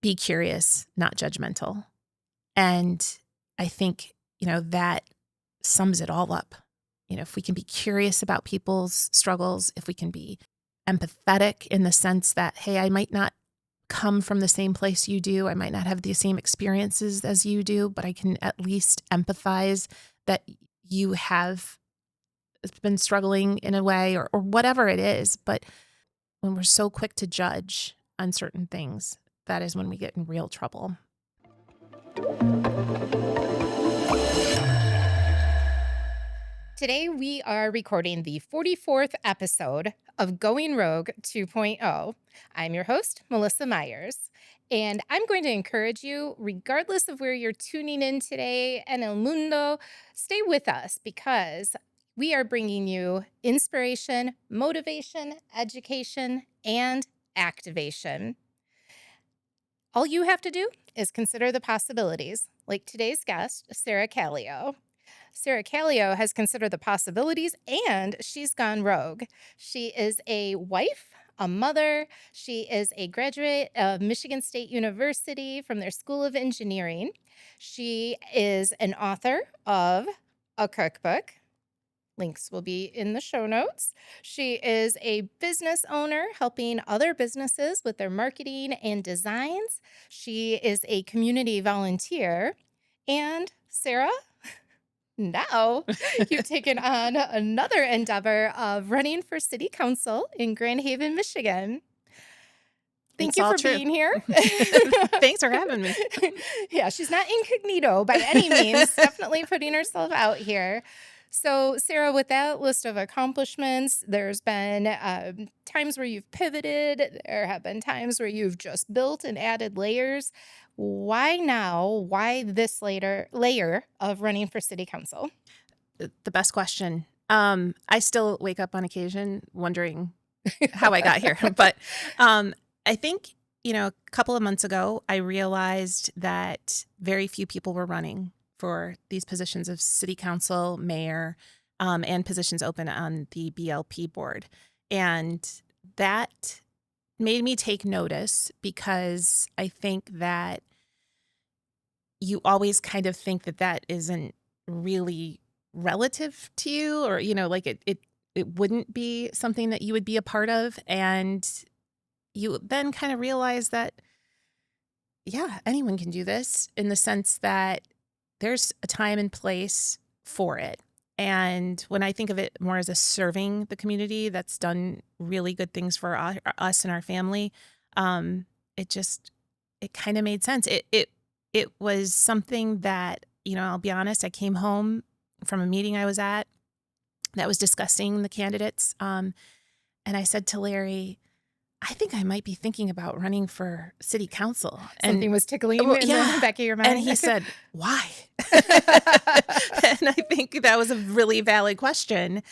be curious, not judgmental. And I think, that sums it all up. If we can be curious about people's struggles, if we can be empathetic in the sense that, hey, I might not come from the same place you do. I might not have the same experiences as you do, but I can at least empathize that you have been struggling in a way or whatever it is. But when we're so quick to judge on certain things, that is when we get in real trouble. Today, we are recording the 44th episode of Going Rogue 2.0. I'm your host, Melissa Meyers, and I'm going to encourage you, regardless of where you're tuning in today en el mundo, stay with us because we are bringing you inspiration, motivation, education, and activation. All you have to do is consider the possibilities, like today's guest, Sarah Kallio. Sarah Kallio has considered the possibilities and she's gone rogue. She is a wife, a mother. She is a graduate of Michigan State University from their School of Engineering. She is an author of a cookbook. Links will be in the show notes. She is a business owner helping other businesses with their marketing and designs. She is a community volunteer. And Sarah, now you've taken on another endeavor of running for city council in Grand Haven, Michigan. Thank you for being here. Thanks for having me. Yeah, she's not incognito by any means, definitely putting herself out here. So, Sarah, with that list of accomplishments, there's been times where you've pivoted. There have been times where you've just built and added layers. Why now? Why this layer of running for city council? The best question. I still wake up on occasion wondering how I got here. But I think, a couple of months ago, I realized that very few people were running for these positions of city council, mayor, and positions open on the BLP board. And that made me take notice because I think that you always kind of think that isn't really relative to you or, like it wouldn't be something that you would be a part of. And you then kind of realize that, yeah, anyone can do this in the sense that there's a time and place for it. And when I think of it more as a serving the community that's done really good things for us and our family, it kind of made sense. It was something that, I'll be honest, I came home from a meeting I was at that was discussing the candidates. And I said to Larry, I think I might be thinking about running for city council. Something was tickling in the back of your mind. And he said, why? And I think that was a really valid question.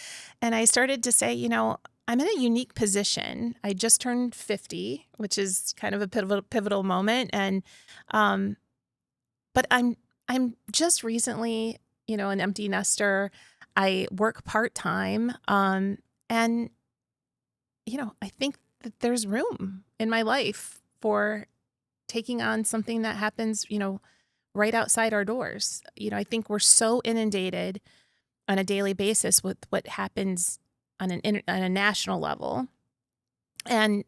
And I started to say, I'm in a unique position. I just turned 50, which is kind of a pivotal moment. And, but I'm just recently, an empty nester. I work part-time. And, I think that there's room in my life for taking on something that happens, right outside our doors. I think we're so inundated on a daily basis with what happens on a national level. And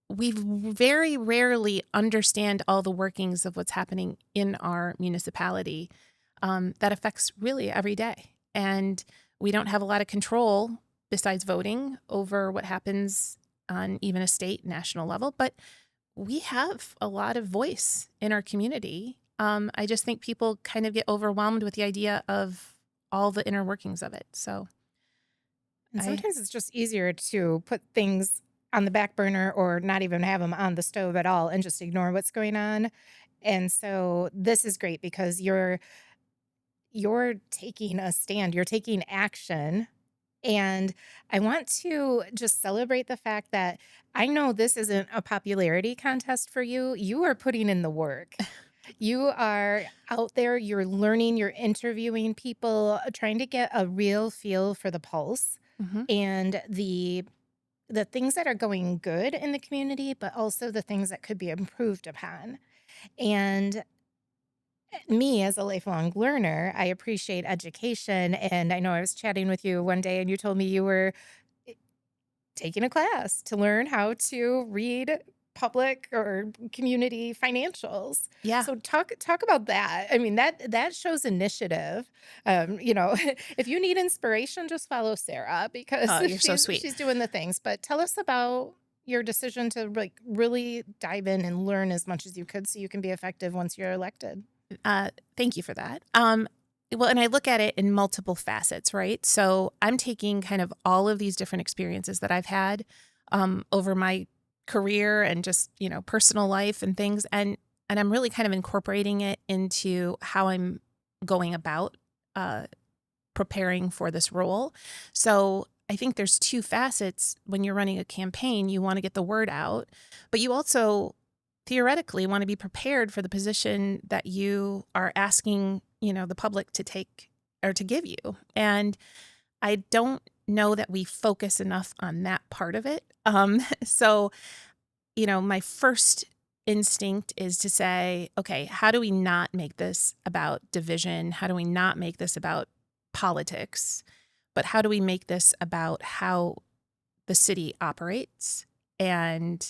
we very rarely understand all the workings of what's happening in our municipality that affects really every day. And we don't have a lot of control besides voting over what happens on even a state, national level. But we have a lot of voice in our community. I just think people kind of get overwhelmed with the idea of all the inner workings of it. So, and sometimes it's just easier to put things on the back burner or not even have them on the stove at all and just ignore what's going on. And so this is great because you're taking a stand, you're taking action. And I want to just celebrate the fact that I know this isn't a popularity contest for you. You are putting in the work. You are out there, you're learning, you're interviewing people, trying to get a real feel for the pulse and the the things that are going good in the community, but also the things that could be improved upon. And me as a lifelong learner, I appreciate education. And I know I was chatting with you one day and you told me you were eh, taking a class to learn how to read public or community financials. Yeah. So talk about that. I mean, that shows initiative. If you need inspiration, just follow Sarah because Oh, you're so she's sweet. she's doing the things. But tell us about your decision to like really dive in and learn as much as you could so you can be effective once you're elected. Thank you for that. Well, and I look at it in multiple facets, right? So I'm taking kind of all of these different experiences that I've had over my career and just personal life and things, and I'm really kind of incorporating it into how I'm going about uh, preparing for this role. So I think there's two facets when you're running a campaign. You want to get the word out, but you also theoretically want to be prepared for the position that you are asking, the public to take or to give you. And I don't know that we focus enough on that part of it. So, my first instinct is to say, okay, how do we not make this about division? How do we not make this about politics? But how do we make this about how the city operates? And,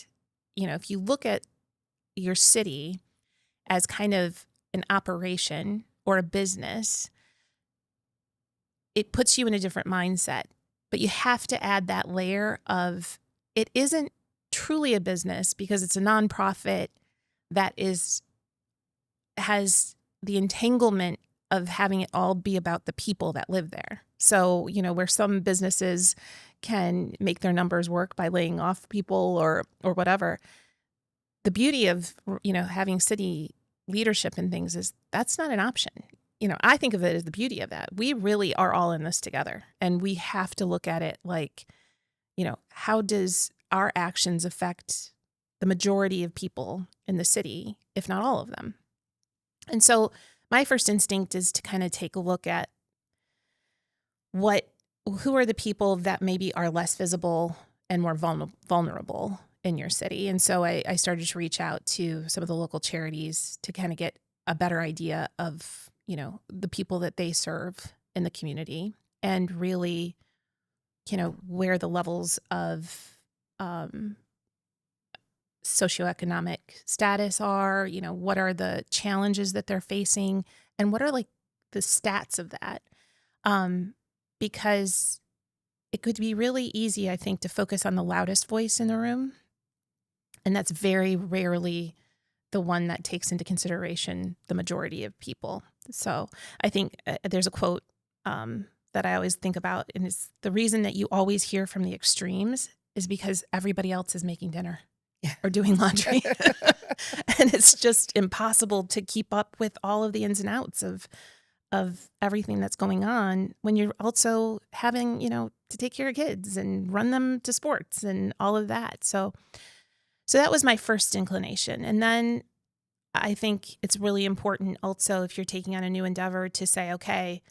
if you look at your city as kind of an operation or a business, it puts you in a different mindset. But you have to add that layer of it isn't truly a business because it's a nonprofit that has the entanglement of having it all be about the people that live there. So, where some businesses can make their numbers work by laying off people or whatever, the beauty of, having city leadership and things is that's not an option. I think of it as the beauty of that. We really are all in this together, and we have to look at it like, how does our actions affect the majority of people in the city, if not all of them? And so my first instinct is to kind of take a look at who are the people that maybe are less visible and more vulnerable in your city. And so I started to reach out to some of the local charities to kind of get a better idea of, the people that they serve in the community and really, where the levels of socioeconomic status are, what are the challenges that they're facing and what are like the stats of that. Because it could be really easy, I think, to focus on the loudest voice in the room. And that's very rarely the one that takes into consideration the majority of people. So I think there's a quote that I always think about, and it's the reason that you always hear from the extremes is because everybody else is making dinner or doing laundry. And it's just impossible to keep up with all of the ins and outs of everything that's going on when you're also having, to take care of kids and run them to sports and all of that. So that was my first inclination. And then I think it's really important also if you're taking on a new endeavor to say, okay,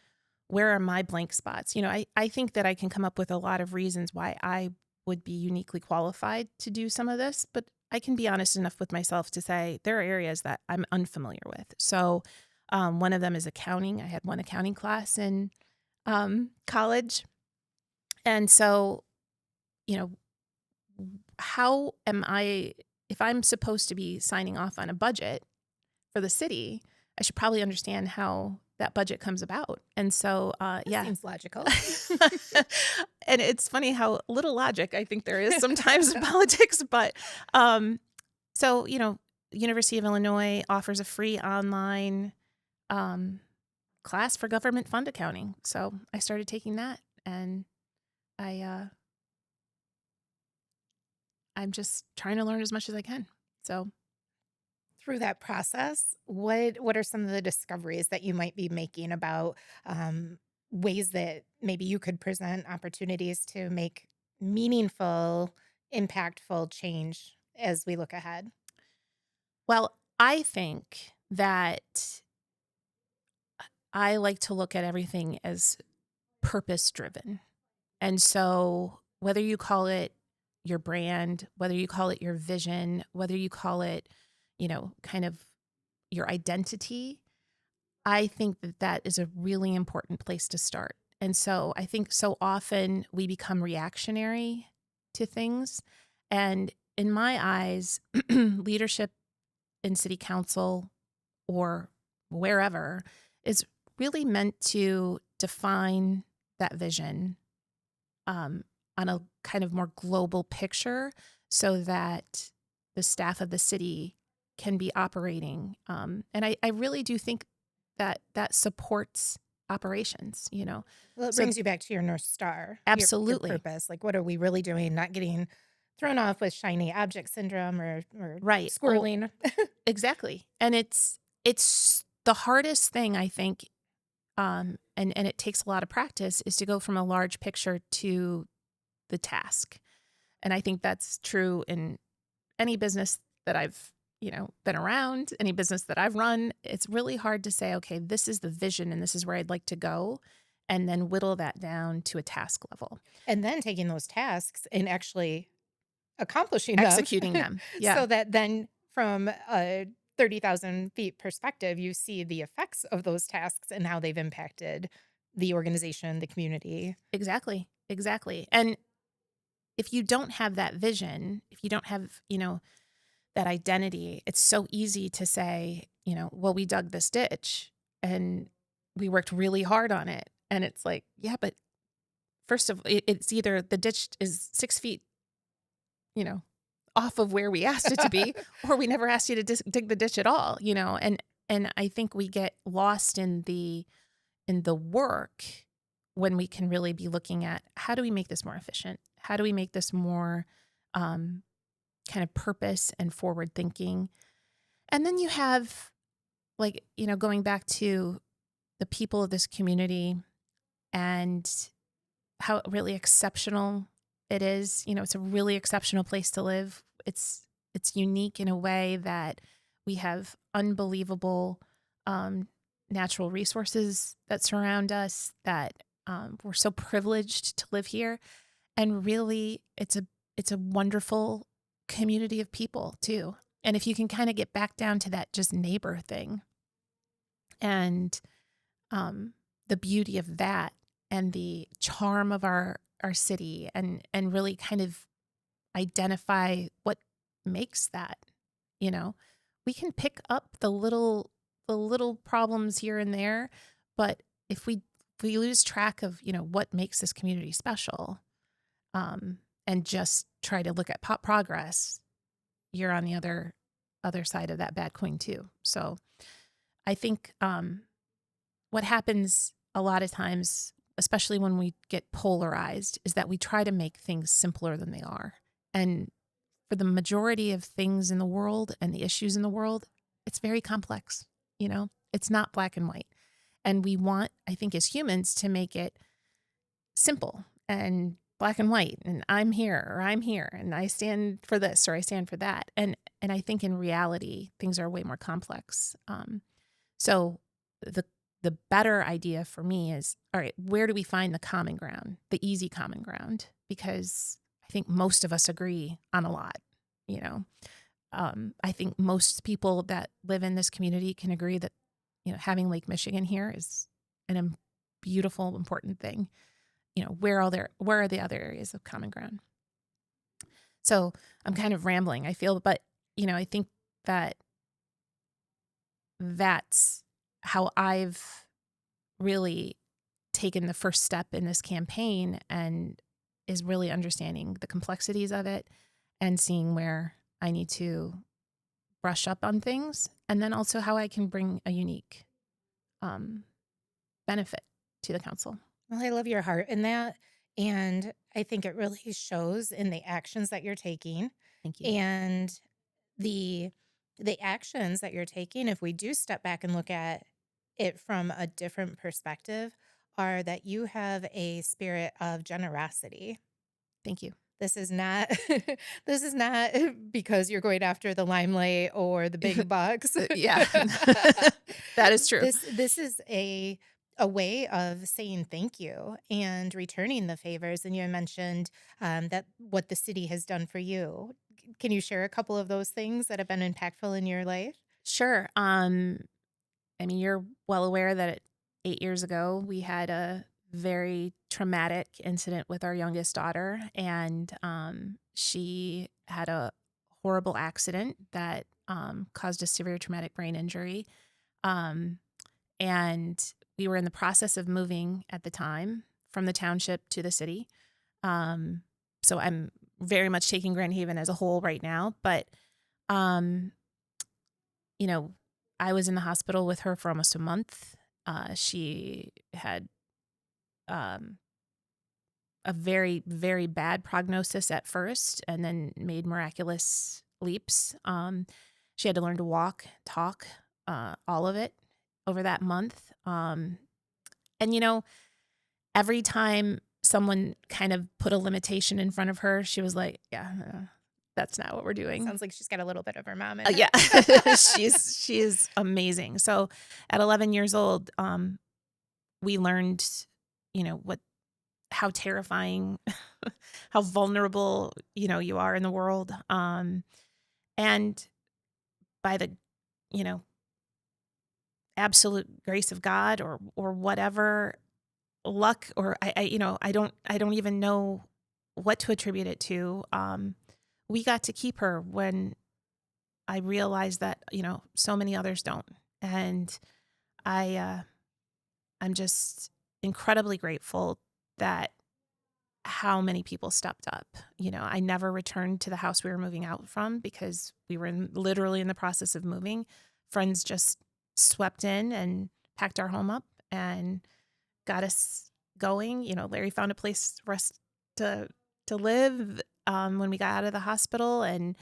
where are my blank spots? I think that I can come up with a lot of reasons why I would be uniquely qualified to do some of this, but I can be honest enough with myself to say there are areas that I'm unfamiliar with. So one of them is accounting. I had one accounting class in college. And so, you know, how am I, if I'm supposed to be signing off on a budget for the city, I should probably understand how that budget comes about. And so, yeah. Seems logical. And it's funny how little logic I think there is sometimes in politics. But so, University of Illinois offers a free online class for government fund accounting. So I started taking that, and I'm just trying to learn as much as I can. So Through that process, what are some of the discoveries that you might be making about ways that maybe you could present opportunities to make meaningful, impactful change as we look ahead? well, I think that I like to look at everything as purpose driven. And so whether you call it your brand, whether you call it your vision, whether you call it, kind of your identity, I think that that is a really important place to start. And so I think so often we become reactionary to things. And in my eyes, leadership in city council or wherever is really meant to define that vision on a kind of more global picture so that the staff of the city can be operating. And I really do think that that supports operations, Well, it So brings you back to your North Star, your absolutely. purpose. Like, what are we really doing? Not getting thrown off with shiny object syndrome or Right. Oh, squirreling. exactly. And it's the hardest thing, I think, and it takes a lot of practice, is to go from a large picture to the task. And I think that's true in any business that I've, been around, any business that I've run. It's really hard to say, okay, this is the vision and this is where I'd like to go, and then whittle that down to a task level, And then taking those tasks and actually accomplishing them executing them. Yeah, so that then from a 30,000 feet perspective, you see the effects of those tasks and how they've impacted the organization, the community. exactly. Exactly. And if you don't have that vision, if you don't have, that identity, it's so easy to say, well, we dug this ditch and we worked really hard on it. And it's like, yeah, but first of all, it's either the ditch is 6 feet, you know, off of where we asked it to be, or we never asked you to dig the ditch at all, and I think we get lost in the work when we can really be looking at how do we make this more efficient? How do we make this more kind of purpose and forward thinking? And then you have, like, going back to the people of this community and how really exceptional it is. It's a really exceptional place to live. It's unique in a way that we have unbelievable natural resources that surround us, that we're so privileged to live here. And really, it's a wonderful community of people too. And if you can kind of get back down to that just neighbor thing and the beauty of that and the charm of our city, and really kind of identify what makes that, we can pick up the little problems here and there, but if we lose track of what makes this community special, and just try to look at progress, you're on the other side of that bad coin too. So I think what happens a lot of times, especially when we get polarized, is that we try to make things simpler than they are. And for the majority of things in the world and the issues in the world, it's very complex. It's not black and white. And we want, I think, as humans, to make it simple and black and white, and I'm here or I'm here and I stand for this or I stand for that. And I think in reality, things are way more complex. So the better idea for me is, all right, where do we find the common ground, the easy common ground? Because I think most of us agree on a lot, I think most people that live in this community can agree that, having Lake Michigan here is a beautiful, important thing. Where are the other areas of common ground? So I'm kind of rambling, I feel, but, I think that that's how I've really taken the first step in this campaign, and is really understanding the complexities of it and seeing where I need to brush up on things, and then also how I can bring a unique benefit to the council. Well, I love your heart in that. And I think it really shows in the actions that you're taking. Thank you. And the actions that you're taking, if we do step back and look at it from a different perspective, are that you have a spirit of generosity. Thank you. This is not this is not because you're going after the limelight or the big bucks. Yeah, that is true. This is a a way of saying thank you and returning the favors. And you mentioned that what the city has done for you. Can you share a couple of those things that have been impactful in your life? Sure. I mean, you're well aware that 8 years ago, we had a very traumatic incident with our youngest daughter, and she had a horrible accident that caused a severe traumatic brain injury. Um, and we were in the process of moving at the time from the township to the city. Um, so I'm very much taking Grand Haven as a whole right now, but um, you know, I was in the hospital with her for almost a month. She had um, a very, very bad prognosis at first and then made miraculous leaps. She had to learn to walk, talk, all of it over that month. And, every time someone kind of put a limitation in front of her, she was like, yeah, that's not what we're doing. Sounds like she's got a little bit of her mom in Yeah, her. she is amazing. So at 11 years old, we learned, what how terrifying, how vulnerable, you are in the world. And by the, you know, absolute grace of God or whatever luck or I don't even know what to attribute it to. We got to keep her when I realized that, so many others don't. And I'm just incredibly grateful that how many people stepped up. I never returned to the house we were moving out from because we were literally in the process of moving. Friends just swept in and packed our home up and got us going. Larry found a place for us to live when we got out of the hospital, and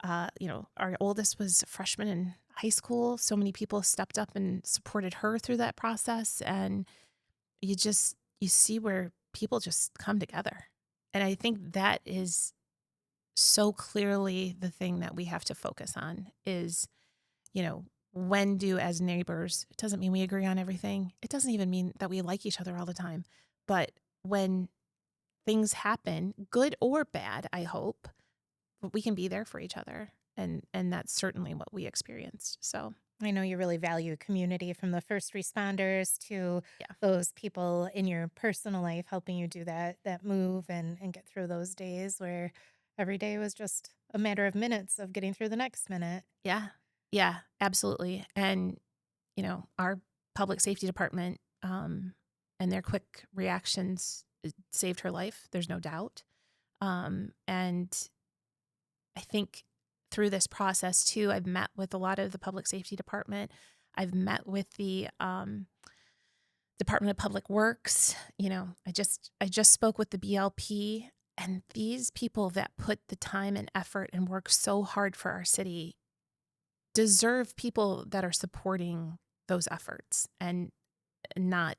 our oldest was a freshman in high school. So many people stepped up and supported her through that process, and you see where people just come together. And I think that is so clearly the thing that we have to focus on is, when do as neighbors, it doesn't mean we agree on everything. It doesn't even mean that we like each other all the time. But when things happen, good or bad, I hope, we can be there for each other. And that's certainly what we experienced. So I know you really value community, from the first responders to yeah. those people in your personal life helping you do that move and get through those days where every day was just a matter of minutes of getting through the next minute. Yeah. Yeah, absolutely. And, our public safety department and their quick reactions saved her life. There's no doubt. And I think through this process too, I've met with a lot of the public safety department. I've met with the Department of Public Works. I just spoke with the BLP, and these people that put the time and effort and work so hard for our city deserve people that are supporting those efforts and not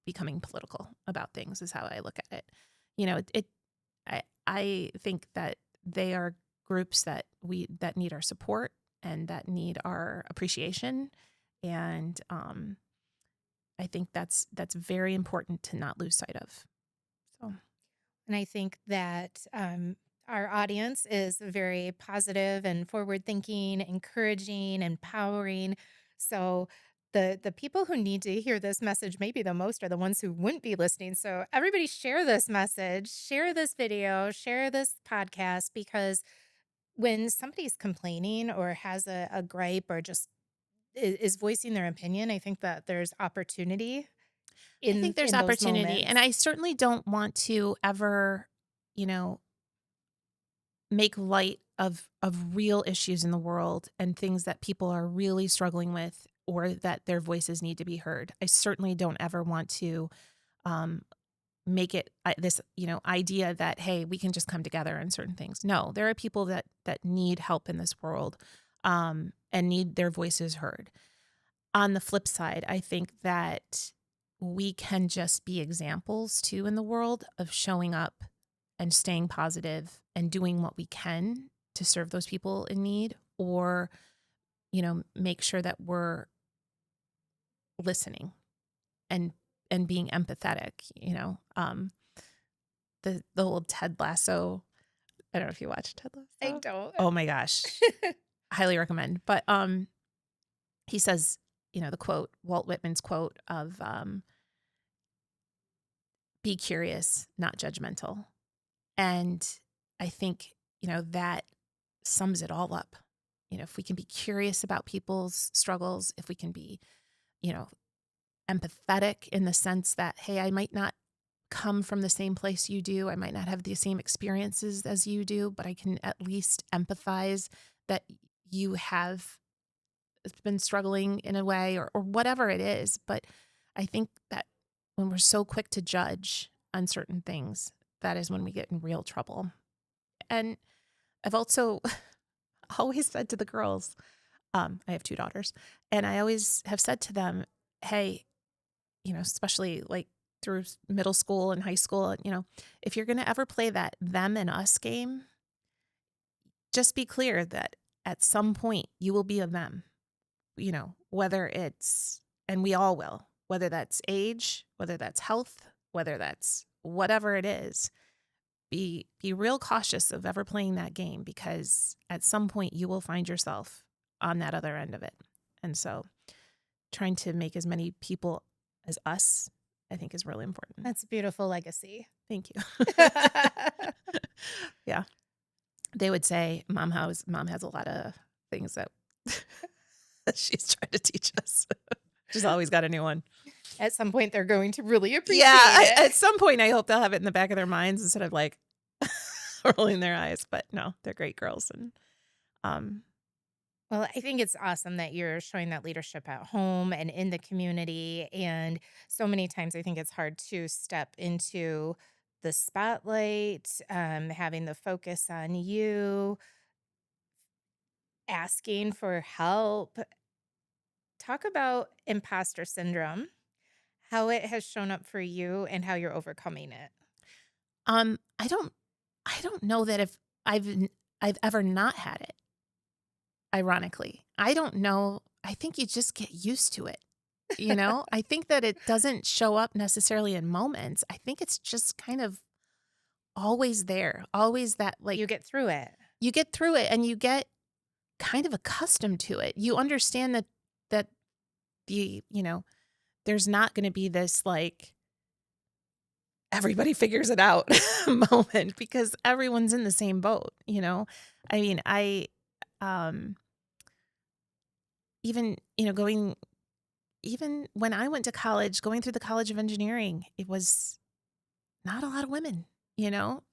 becoming political about things is how I look at it. I think that they are groups that need our support and that need our appreciation. And I think that's very important to not lose sight of. So And I think that our audience is very positive and forward thinking, encouraging, empowering. So the people who need to hear this message maybe the most are the ones who wouldn't be listening. So everybody share this message, share this video, share this podcast, because when somebody's complaining or has a gripe or just is voicing their opinion, I think that there's opportunity I think there's in those opportunity, and moments. I certainly don't want to ever, make light of real issues in the world and things that people are really struggling with or that their voices need to be heard. I certainly don't ever want to um, make it this idea that, hey, we can just come together on certain things. No, there are people that need help in this world and need their voices heard. On the flip side, I think that we can just be examples too in the world of showing up and staying positive and doing what we can to serve those people in need, or make sure that we're listening and and being empathetic, the old Ted Lasso. I don't know if you watch Ted I Lasso. don't. Oh my gosh. Highly recommend. But he says, the quote, Walt Whitman's quote of be curious, not judgmental. And I think, that sums it all up. If we can be curious about people's struggles, if we can be, you know, empathetic in the sense that, hey, I might not come from the same place you do. I might not have the same experiences as you do, but I can at least empathize that you have been struggling in a way or whatever it is. But I think that when we're so quick to judge on certain things, that is when we get in real trouble. And I've also always said to the girls, I have 2 daughters, and I always have said to them, hey, especially like through middle school and high school, if you're going to ever play that them and us game, just be clear that at some point you will be a them, whether it's, and we all will, whether that's age, whether that's health, whether that's whatever it is. Be real cautious of ever playing that game, because at some point you will find yourself on that other end of it. And so trying to make as many people as us, I think, is really important. That's a beautiful legacy. Thank you. Yeah. They would say mom has a lot of things that she's trying to teach us. She's always got a new one. At some point, they're going to really appreciate it. At some point, I hope they'll have it in the back of their minds instead of like rolling their eyes. But no, they're great girls. And well, I think it's awesome that you're showing that leadership at home and in the community. And so many times I think it's hard to step into the spotlight, having the focus on you, asking for help. Talk about imposter syndrome, how it has shown up for you and how you're overcoming it. I don't know that if I've ever not had it. Ironically, I don't know. I think you just get used to it. I think that it doesn't show up necessarily in moments. I think it's just kind of always there, always that like You get through it. you get through it and you get kind of accustomed to it. You understand that there's not going to be this like everybody figures it out moment, because everyone's in the same boat. I mean, even, even when I went to college, going through the College of Engineering, it was not a lot of women,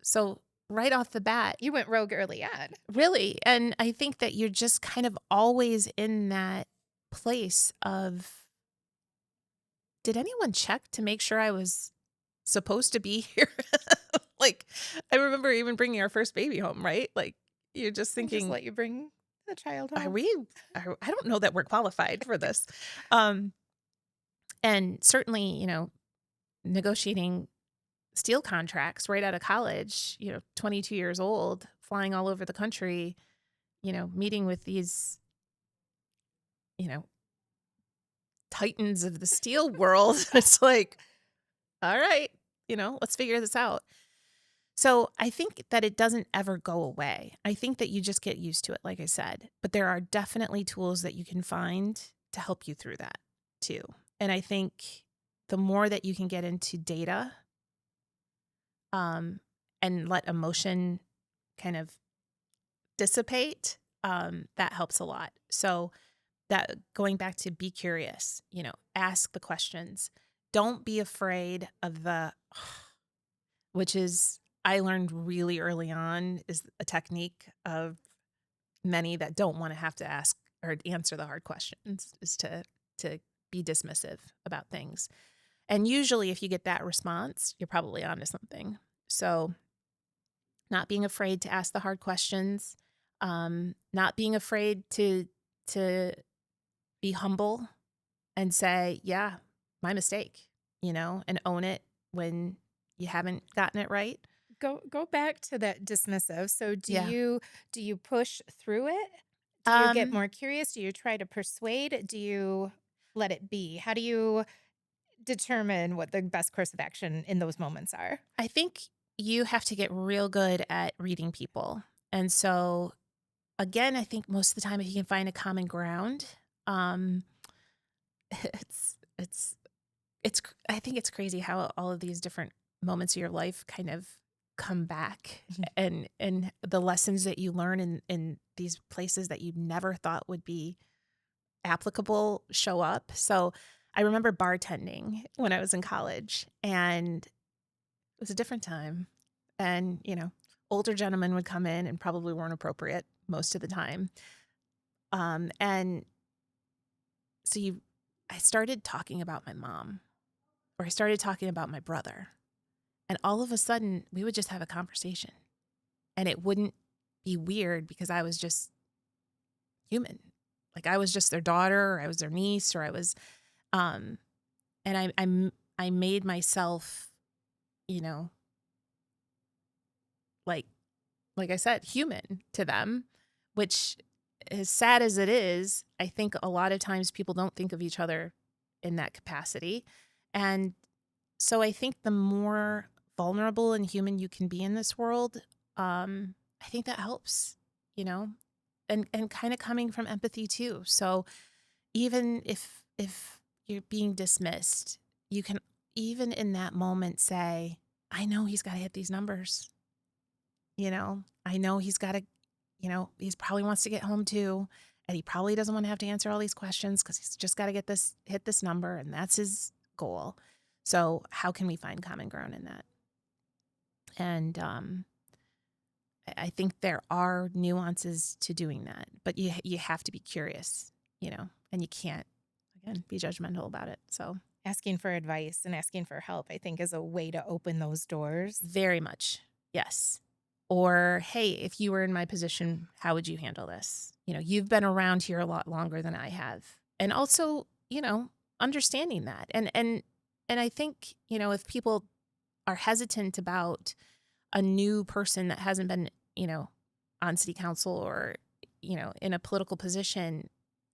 so right off the bat, You went rogue early on. really. And I think that you're just kind of always in that place of, did anyone check to make sure I was supposed to be here? Like, I remember even bringing our first baby home, right? Like, you're just They just thinking, let you bring the child are home. we, I don't know that we're qualified for this. And certainly, negotiating steel contracts right out of college, 22 years old, flying all over the country, meeting with these, titans of the steel world. It's like, all right, let's figure this out. So I think that it doesn't ever go away. I think that you just get used to it, like I said. But there are definitely tools that you can find to help you through that too. And I think the more that you can get into data, and let emotion kind of dissipate, that helps a lot. So that going back to be curious, ask the questions. Don't be afraid of which is, I learned really early on, is a technique of many that don't want to have to ask or answer the hard questions, is to be dismissive about things. And usually if you get that response, you're probably onto something. So not being afraid to ask the hard questions, not being afraid to be humble and say, yeah, my mistake, and own it when you haven't gotten it right. Go back to that dismissive. So Yeah. do you push through it? Do you get Um, more curious? Do you try to persuade? Do you let it be? How do you determine what the best course of action in those moments are? I think you have to get real good at reading people. And so, again, I think most of the time, if you can find a common ground, um, it's I think it's crazy how all of these different moments of your life kind of come back, and the lessons that you learn in these places that you never thought would be applicable show up. So I remember bartending when I was in college, and it was a different time. And, older gentlemen would come in and probably weren't appropriate most of the time. And so I started talking about my mom, or I started talking about my brother. And all of a sudden, we would just have a conversation. And it wouldn't be weird because I was just human. Like I was just their daughter, or I was their niece, or I was, and I made myself, like I said, human to them, which, as sad as it is, I think a lot of times people don't think of each other in that capacity. And so I think the more vulnerable and human you can be in this world, I think that helps, and kind of coming from empathy too. So even if you're being dismissed, you can even in that moment say, I know he's got to hit these numbers. I know he's got to, he's probably wants to get home too. And he probably doesn't want to have to answer all these questions because he's just got to hit this number. And that's his goal. So how can we find common ground in that? And I think there are nuances to doing that, but you have to be curious, and you can't, again, be judgmental about it. So Asking for advice and asking for help, I think, is a way to open those doors. very much, yes. Or, hey, if you were in my position, how would you handle this? You've been around here a lot longer than I have. And also, understanding that. And I think, if people are hesitant about a new person that hasn't been, on city council or, in a political position,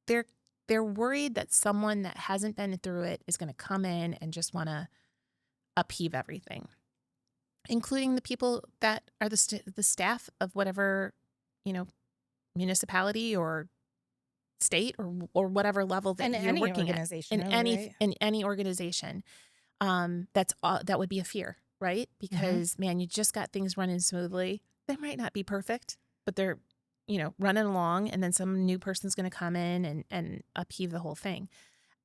they're worried that someone that hasn't been through it is going to come in and just want to upheave everything, including the people that are the staff of whatever, municipality or state or whatever level that you're any working organization, at really, right? in any organization. That would be a fear, right? Because man, you just got things running smoothly. They might not be perfect, but they're, running along, and then some new person's going to come in and upheave the whole thing.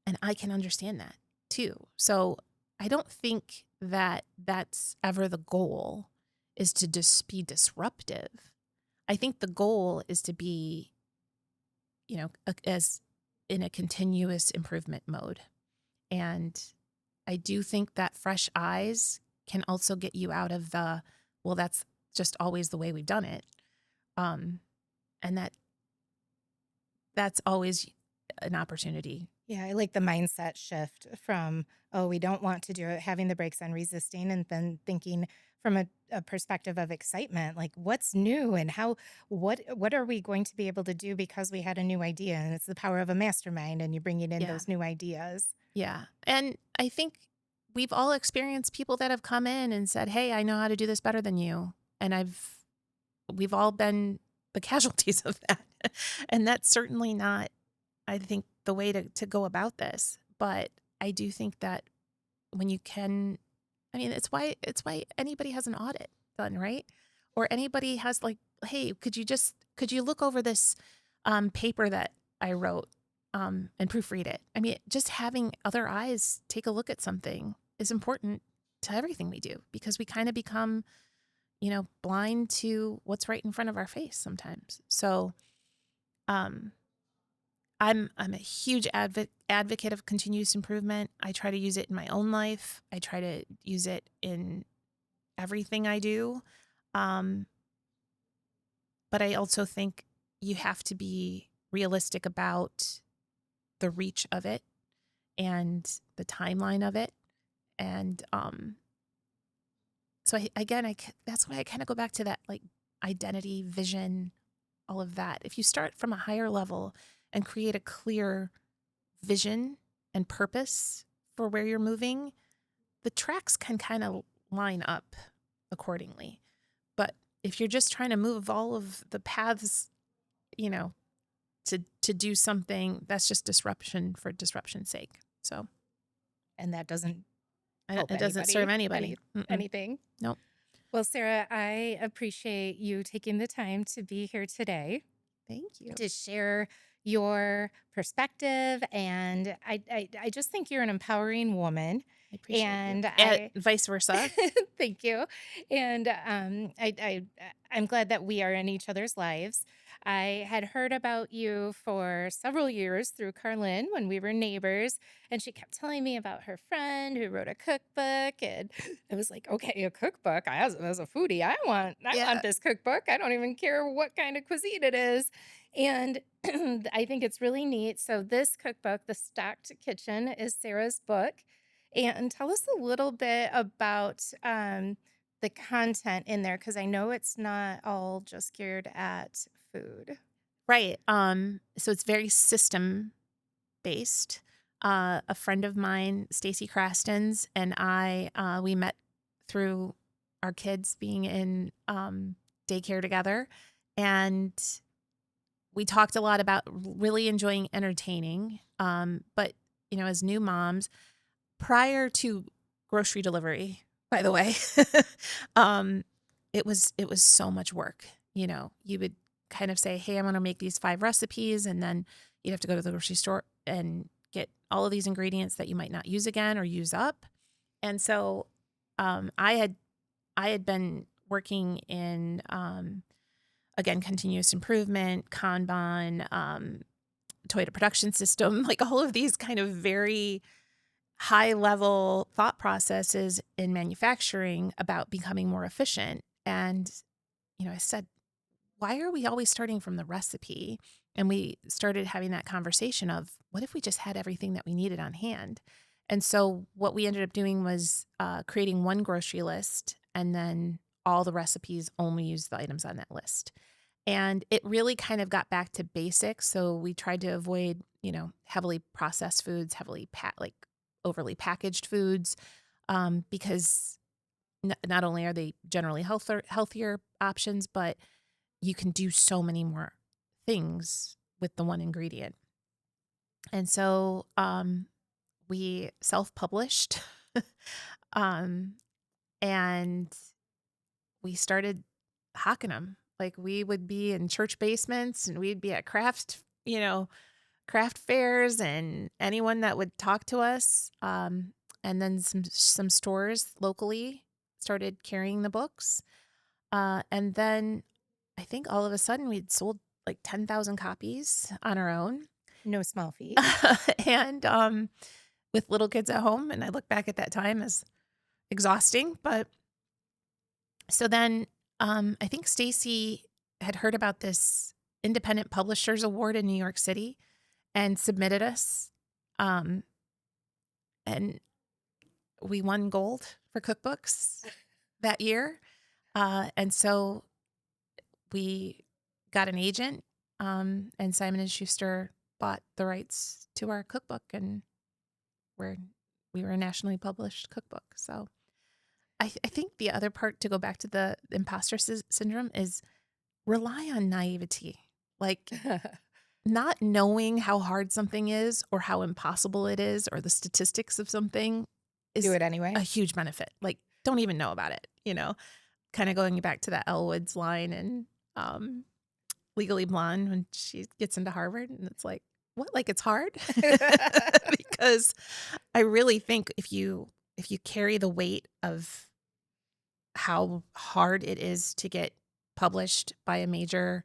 And I can understand that too. So I don't think that that's ever the goal, is to just be disruptive. I think the goal is to be, as in a continuous improvement mode. And I do think that fresh eyes can also get you out of well, that's just always the way we've done it. And that's always an opportunity. Yeah, I like the mindset shift from, oh, we don't want to do it, having the brakes on resisting, and then thinking from a perspective of excitement, like what's new and what are we going to be able to do because we had a new idea? And it's the power of a mastermind, and you're bringing in Yeah. those new ideas. Yeah. And I think we've all experienced people that have come in and said, hey, I know how to do this better than you. And we've all been the casualties of that. And that's certainly not, I think, the way to go about this. But I do think that when you can, it's why anybody has an audit done, right? Or anybody has like, hey, could you look over this paper that I wrote and proofread it? Just having other eyes take a look at something is important to everything we do, because we kind of become, blind to what's right in front of our face sometimes. So, I'm a huge advocate of continuous improvement. I try to use it in my own life. I try to use it in everything I do. But I also think you have to be realistic about the reach of it and the timeline of it. And so that's why I kind of go back to that, like, identity, vision, all of that. If you start from a higher level and create a clear vision and purpose for where you're moving, the tracks can kind of line up accordingly. But if you're just trying to move all of the paths, you know, to do something, that's just disruption for disruption's sake. So And that doesn't help it doesn't serve anybody, anybody. anything. Nope. Well, Sarah, I appreciate you taking the time to be here today Thank you. to share your perspective. And I just think you're an empowering woman. I appreciate And you. I Vice versa. thank you. And I'm glad that we are in each other's lives. I had heard about you for several years through Carlin when we were neighbors, and she kept telling me about her friend who wrote a cookbook. And I was like, okay, a cookbook. As a foodie, I want Yeah. this cookbook. I don't even care what kind of cuisine it is. And I think it's really neat. So this cookbook, The Stocked Kitchen, is Sarah's book. And tell us a little bit about the content in there, because I know it's not all just geared at food. Right. So it's very system based. A friend of mine, Stacy Crastens, and I, we met through our kids being in daycare together, and we talked a lot about really enjoying entertaining. But as new moms, prior to grocery delivery, by the way, it was so much work. You would kind of say, "Hey, I'm going to make these 5 recipes," and then you'd have to go to the grocery store and get all of these ingredients that you might not use again or use up. And so, I had been working in again continuous improvement, Kanban, Toyota production system, like all of these kind of very high level thought processes in manufacturing about becoming more efficient. And, I said, why are we always starting from the recipe? And we started having that conversation of what if we just had everything that we needed on hand? And so what we ended up doing was creating one grocery list, and then all the recipes only use the items on that list. And it really kind of got back to basics. So we tried to avoid, heavily processed foods, like overly packaged foods, because not only are they generally healthier options, but you can do so many more things with the one ingredient. And so we self-published, and we started hawking them. Like we would be in church basements, and we'd be at craft fairs, and anyone that would talk to us. And then some stores locally started carrying the books. And then I think all of a sudden we'd sold like 10,000 copies on our own. No small feat. And with little kids at home. And I look back at that time as exhausting. But so then I think Stacy had heard about this Independent Publishers Award in New York City and submitted us. And we won gold for cookbooks that year. And so we got an agent, and Simon Schuster bought the rights to our cookbook, and we were a nationally published cookbook. So I think the other part, to go back to the imposter syndrome, is rely on naivety. Like not knowing how hard something is or how impossible it is or the statistics of something is Do it anyway. a huge benefit. Like don't even know about it, kind of going back to that Elle Woods line in Legally Blonde when she gets into Harvard, and it's like, what? Like it's hard? Because I really think if you carry the weight of how hard it is to get published by a major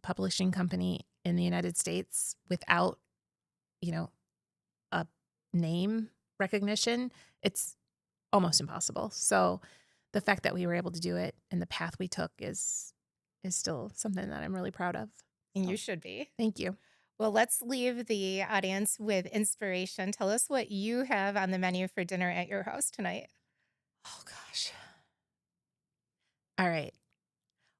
publishing company in the United States without, a name recognition, it's almost impossible. So the fact that we were able to do it and the path we took is still something that I'm really proud of. And you should be. Thank you. Well, let's leave the audience with inspiration. Tell us what you have on the menu for dinner at your house tonight. Oh, gosh. All right.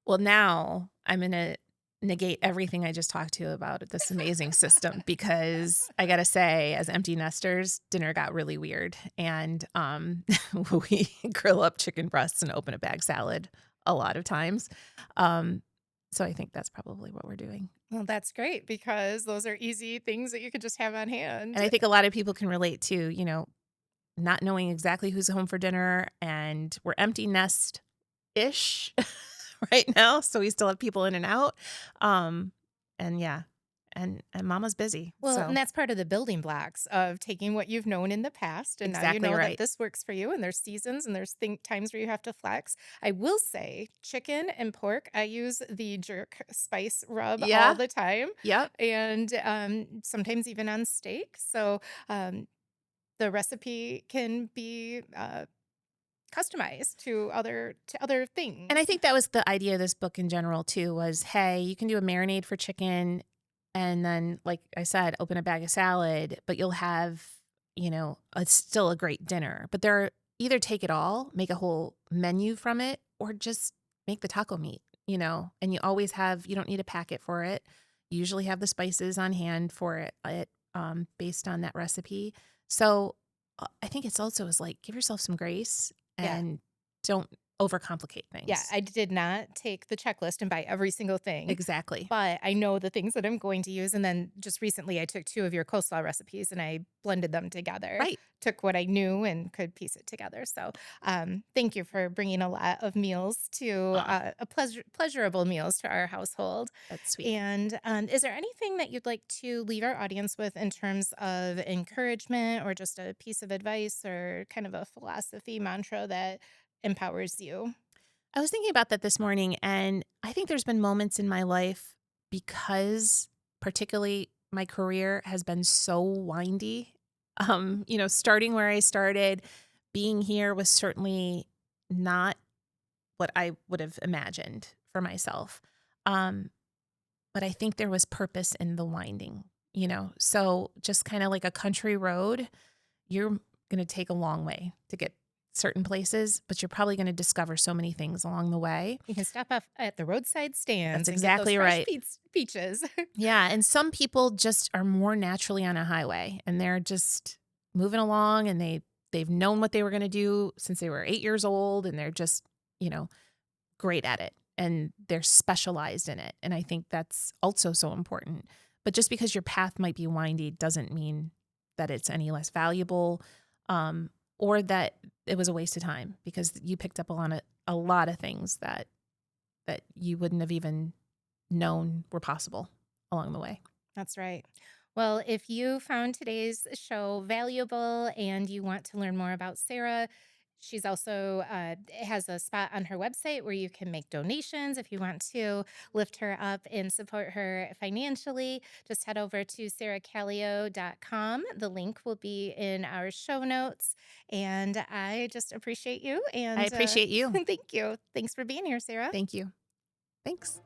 Well, now I'm going to negate everything I just talked to you about this amazing system because I gotta say, as empty nesters, dinner got really weird, and we grill up chicken breasts and open a bag salad a lot of times. Um, so I think that's probably what we're doing. Well, that's great because those are easy things that you could just have on And hand. I think a lot of people can relate to, not knowing exactly who's home for dinner, and we're empty nest ish right now, so we still have people in and out. Um, and yeah, and mama's busy. Well, and So that's part of the building blocks of taking what you've known in the past, and now you exactly know that right. this works for you, and there's seasons and there's times where you have to flex. I will say, chicken and pork, I use the jerk spice rub all Yeah. the time, Yep. and sometimes even on steak. So um, the recipe can be customized to other And I things. think that was the idea of this book in general too, was, hey, you can do a marinade for chicken and then, like I said, open a bag of salad, but you'll have, still a great dinner. But either take it all, make a whole menu from it, or just make the taco meat, and you don't need a packet for it. You usually have the spices on hand for it, based on that recipe. So I think it's also is like, give yourself some grace Yeah. and don't overcomplicate Yeah, things. I did not take the checklist and buy every single thing, Exactly. but I know the things that I'm going to use. And then just recently, I took two of your coleslaw recipes and I blended them together, Right. took what I knew and could piece it together. So, thank you for bringing a lot of meals to Aw, pleasurable meals to our household. that's sweet. And is there anything that you'd like to leave our audience with in terms of encouragement or just a piece of advice or kind of a philosophy mantra that empowers you? I was thinking about that this morning, and I think there's been moments in my life because, particularly, my career has been so windy. Starting where I started, being here was certainly not what I would have imagined for myself. Um, but I think there was purpose in the winding. So just kind of like a country road, you're going to take a long way to get certain places, but you're probably going to discover so many things along the way. You can stop off at the roadside That's stands and get those exactly fresh right. peaches. Yeah, and some people just are more naturally on a highway and they're just moving along, and they've known what they were going to do since they were 8 years old, and they're just, you know, great at it, and they're specialized in it. And I think that's also so important. But just because your path might be windy doesn't mean that it's any less valuable, um, or that it was a waste of time, because you picked up a lot of things that you wouldn't have even known were possible along the way. That's right. Well, if you found today's show valuable and you want to learn more about Sarah, she's also has a spot on her website where you can make donations if you want to lift her up and support her financially. Just head over to sarahkallio.com. The link will be in our show notes. And I just appreciate you. I And appreciate you. thank you. Thanks for being here, Sarah. Thank you. Thanks.